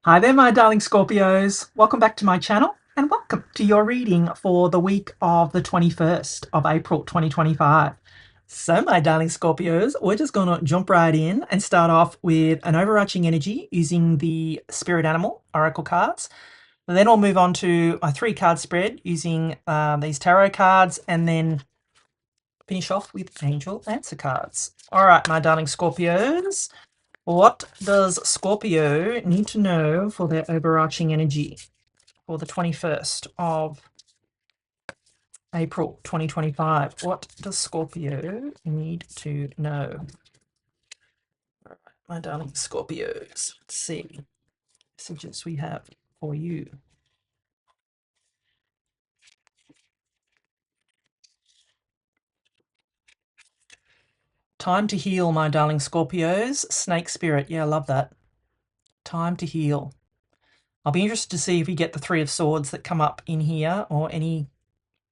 Hi there, my darling Scorpios. Welcome back to my channel and welcome to your reading for the week of the 21st of April 2025. So, my darling Scorpios, we're just going to jump right in and start off with an overarching energy using the Spirit Animal Oracle cards. Then we'll move on to my 3-card spread using these tarot cards and then finish off with angel answer cards. All right, my darling Scorpios. What does Scorpio need to know for their overarching energy for the 21st of April 2025? What does Scorpio need to know? All right, my darling Scorpios, let's see messages we have for you. Time to heal, my darling Scorpios. Snake spirit, yeah, I love that. Time to heal. I'll be interested to see if we get the 3 of Swords that come up in here or any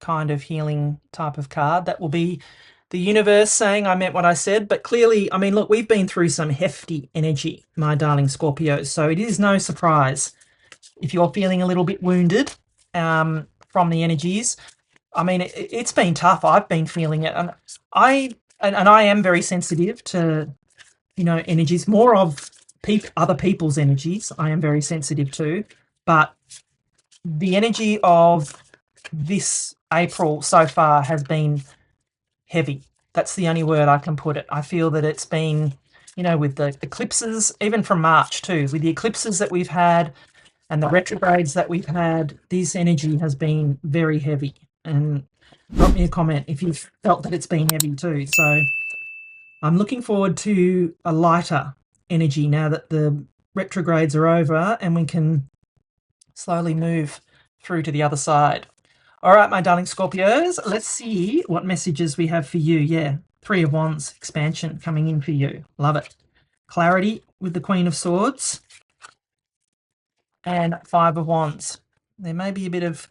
kind of healing type of card. That will be the universe saying I meant what I said. But clearly, I mean, look, we've been through some hefty energy, my darling Scorpios. So it is no surprise if you're feeling a little bit wounded from the energies. I mean, it's been tough. I've been feeling it. And I am very sensitive to, energies, more of other people's energies. I am very sensitive to. But the energy of this April so far has been heavy. That's the only word I can put it. I feel that it's been, with the eclipses, even from March too, with the eclipses that we've had and the retrogrades that we've had, this energy has been very heavy. And drop me a comment if you've felt that it's been heavy too. So I'm looking forward to a lighter energy now that the retrogrades are over and we can slowly move through to the other side. All right, my darling Scorpios, let's see what messages we have for you. Yeah, 3 of Wands expansion coming in for you. Love it. Clarity with the Queen of Swords and 5 of Wands. There may be a bit of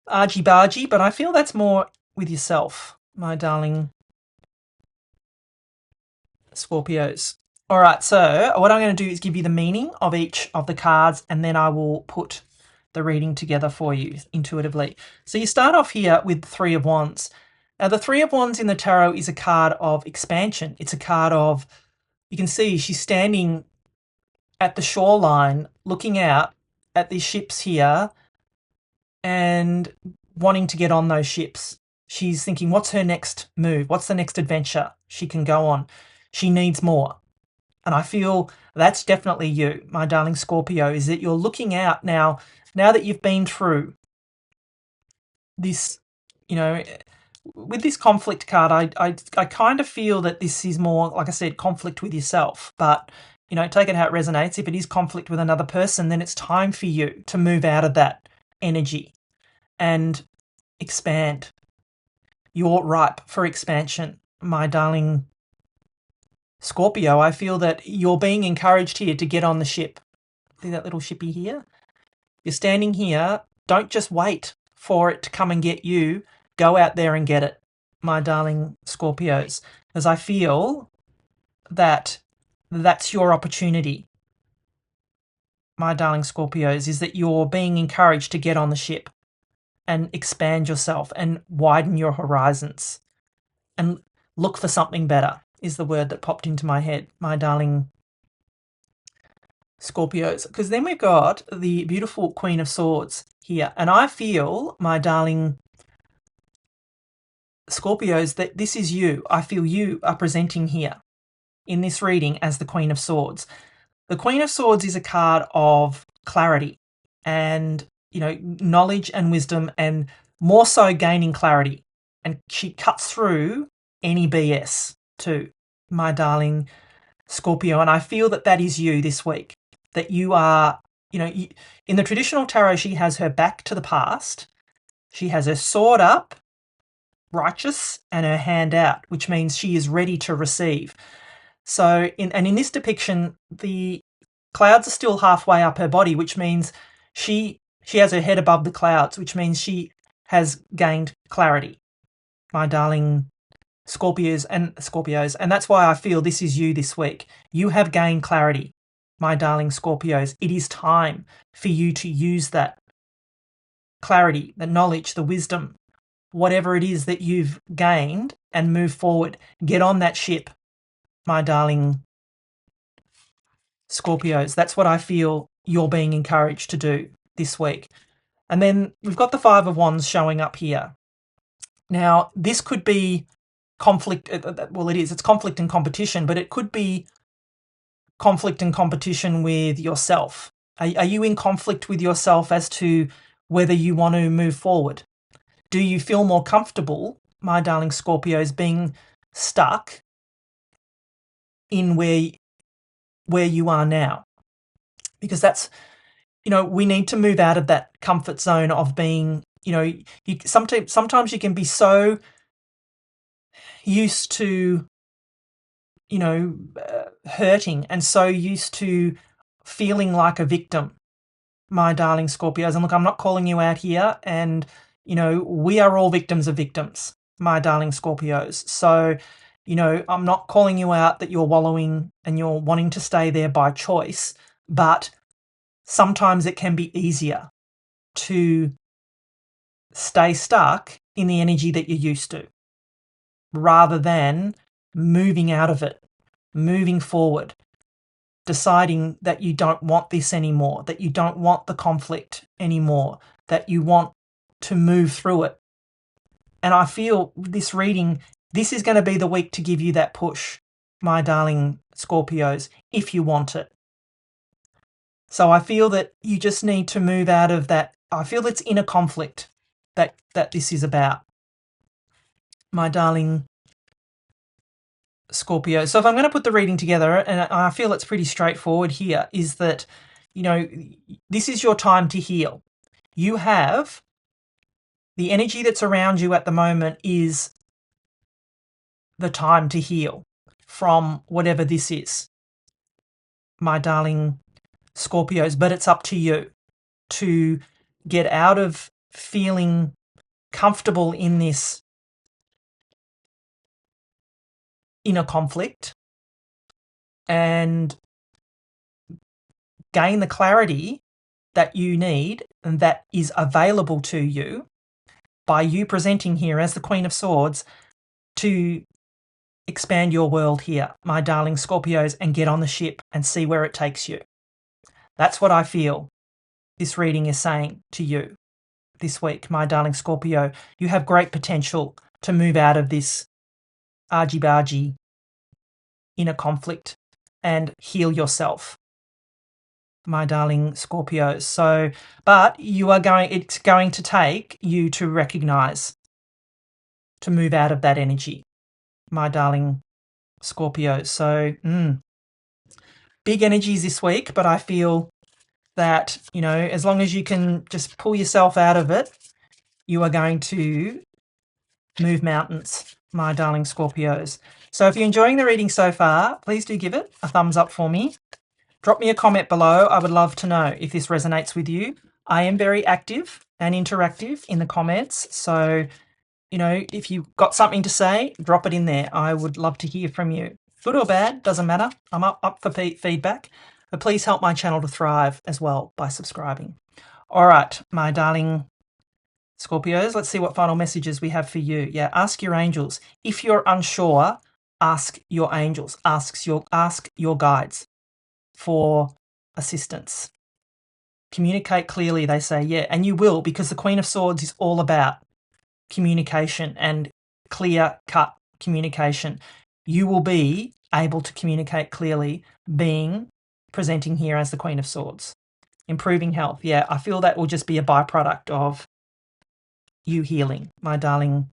argy-bargy, but I feel that's more with yourself, my darling Scorpios. All right, so what I'm going to do is give you the meaning of each of the cards, and then I will put the reading together for you intuitively. So you start off here with the 3 of Wands. Now, the 3 of Wands in the tarot is a card of expansion. It's a card of, you can see she's standing at the shoreline, looking out at these ships here and wanting to get on those ships. She's thinking, what's her next move? What's the next adventure she can go on? She needs more. And I feel that's definitely you, my darling Scorpio, is that you're looking out now that you've been through this, with this conflict card, I kind of feel that this is more, like I said, conflict with yourself. But, take it how it resonates. If it is conflict with another person, then it's time for you to move out of that energy and expand. You're ripe for expansion, my darling Scorpio. I feel that you're being encouraged here to get on the ship. See that little shippy here? You're standing here. Don't just wait for it to come and get you. Go out there and get it, my darling Scorpios, because I feel that that's your opportunity, my darling Scorpios, is that you're being encouraged to get on the ship and expand yourself and widen your horizons and look for something better is the word that popped into my head, my darling Scorpios. Because then we've got the beautiful Queen of Swords here. And I feel, my darling Scorpios, that this is you. I feel you are presenting here in this reading as the Queen of Swords. The Queen of Swords is a card of clarity and, knowledge and wisdom, and more so gaining clarity. And she cuts through any BS too, my darling Scorpio. And I feel that that is you this week, that you are, in the traditional tarot, she has her back to the past. She has her sword up, righteous, and her hand out, which means she is ready to receive. So, in this depiction, the clouds are still halfway up her body, which means she has her head above the clouds, which means she has gained clarity, my darling Scorpios, and that's why I feel this is you this week. You have gained clarity. my darling Scorpios. It is time for you to use that clarity, the knowledge, the wisdom, whatever it is that you've gained, and move forward. Get on that ship, my darling Scorpios. That's what I feel you're being encouraged to do this week. And then we've got the Five of Wands showing up here. Now, this could be conflict. Well, it is. It's conflict and competition, but it could be conflict and competition with yourself. Are you in conflict with yourself as to whether you want to move forward? Do you feel more comfortable, my darling Scorpios, being stuck in where you are now? Because that's, we need to move out of that comfort zone of being, sometimes you can be so used to, hurting and so used to feeling like a victim, my darling Scorpios. And look, I'm not calling you out here, and, we are all victims of victims, my darling Scorpios. So, I'm not calling you out that you're wallowing and you're wanting to stay there by choice, but sometimes it can be easier to stay stuck in the energy that you're used to rather than moving out of it, moving forward, deciding that you don't want this anymore, that you don't want the conflict anymore, that you want to move through it. And I feel this reading, this is going to be the week to give you that push, my darling Scorpios, if you want it. So I feel that you just need to move out of that. I feel it's inner conflict that this is about, my darling Scorpio. So if I'm going to put the reading together, and I feel it's pretty straightforward here, is that, this is your time to heal. You have the energy that's around you at the moment is the time to heal from whatever this is, my darling Scorpios. But it's up to you to get out of feeling comfortable in this inner conflict and gain the clarity that you need and that is available to you by you presenting here as the Queen of Swords to expand your world here, my darling Scorpios, and get on the ship and see where it takes you. That's what I feel this reading is saying to you this week, my darling Scorpio. You have great potential to move out of this argy-bargy inner conflict and heal yourself, my darling Scorpios. So, but it's going to take you to recognize, to move out of that energy, my darling Scorpios. So, big energies this week, but I feel that, as long as you can just pull yourself out of it, you are going to move mountains, my darling Scorpios. So if you're enjoying the reading so far, please do give it a thumbs up for me. Drop me a comment below. I would love to know if this resonates with you. I am very active and interactive in the comments. So, if you've got something to say, drop it in there. I would love to hear from you. Good or bad, doesn't matter. I'm up for feedback. But please help my channel to thrive as well by subscribing. All right, my darling Scorpios, let's see what final messages we have for you. Yeah, ask your angels. If you're unsure, ask your angels. Ask your guides for assistance. Communicate clearly, they say. Yeah, and you will, because the Queen of Swords is all about communication and clear-cut communication. You will be able to communicate clearly presenting here as the Queen of Swords. Improving health. Yeah, I feel that will just be a byproduct of you healing, my darling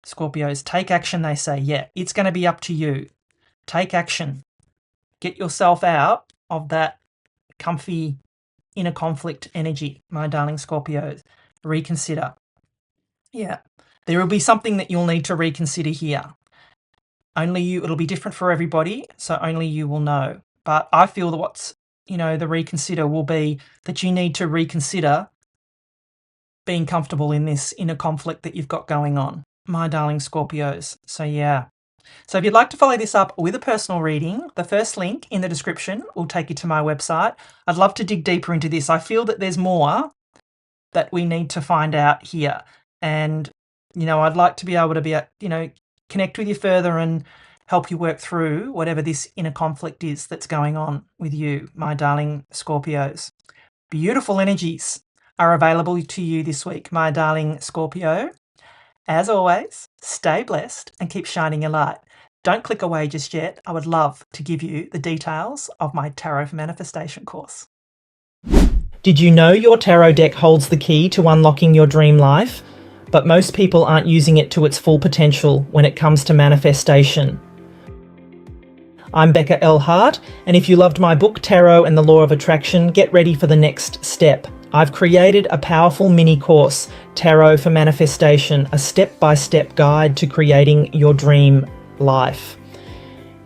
Scorpios. Take action, they say. Yeah, it's going to be up to you. Take action. Get yourself out of that comfy inner conflict energy, my darling Scorpios. Reconsider. Yeah, there will be something that you'll need to reconsider here. Only you, it'll be different for everybody, so only you will know. But I feel that the reconsider will be that you need to reconsider being comfortable in this inner conflict that you've got going on, my darling Scorpios. So yeah, So if you'd like to follow this up with a personal reading, the first link in the description will take you to my website. I'd love to dig deeper into this. I feel that there's more that we need to find out here. And, I'd like to be able to connect with you further and help you work through whatever this inner conflict is that's going on with you, my darling Scorpios. Beautiful energies are available to you this week, my darling Scorpio. As always, stay blessed and keep shining your light. Don't click away just yet. I would love to give you the details of my Tarot for Manifestation course. Did you know your tarot deck holds the key to unlocking your dream life? But most people aren't using it to its full potential when it comes to manifestation. I'm Becca L. Hart, and if you loved my book Tarot and the Law of Attraction, get ready for the next step. I've created a powerful mini course, Tarot for Manifestation, a step-by-step guide to creating your dream life.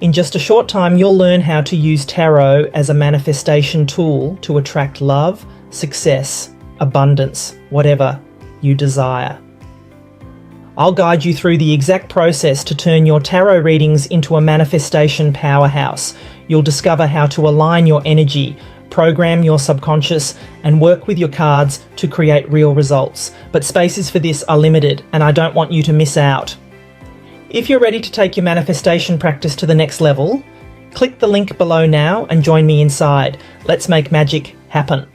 In just a short time, you'll learn how to use tarot as a manifestation tool to attract love, success, abundance, whatever you desire. I'll guide you through the exact process to turn your tarot readings into a manifestation powerhouse. You'll discover how to align your energy, program your subconscious, and work with your cards to create real results. But spaces for this are limited, and I don't want you to miss out. If you're ready to take your manifestation practice to the next level, click the link below now and join me inside. Let's make magic happen.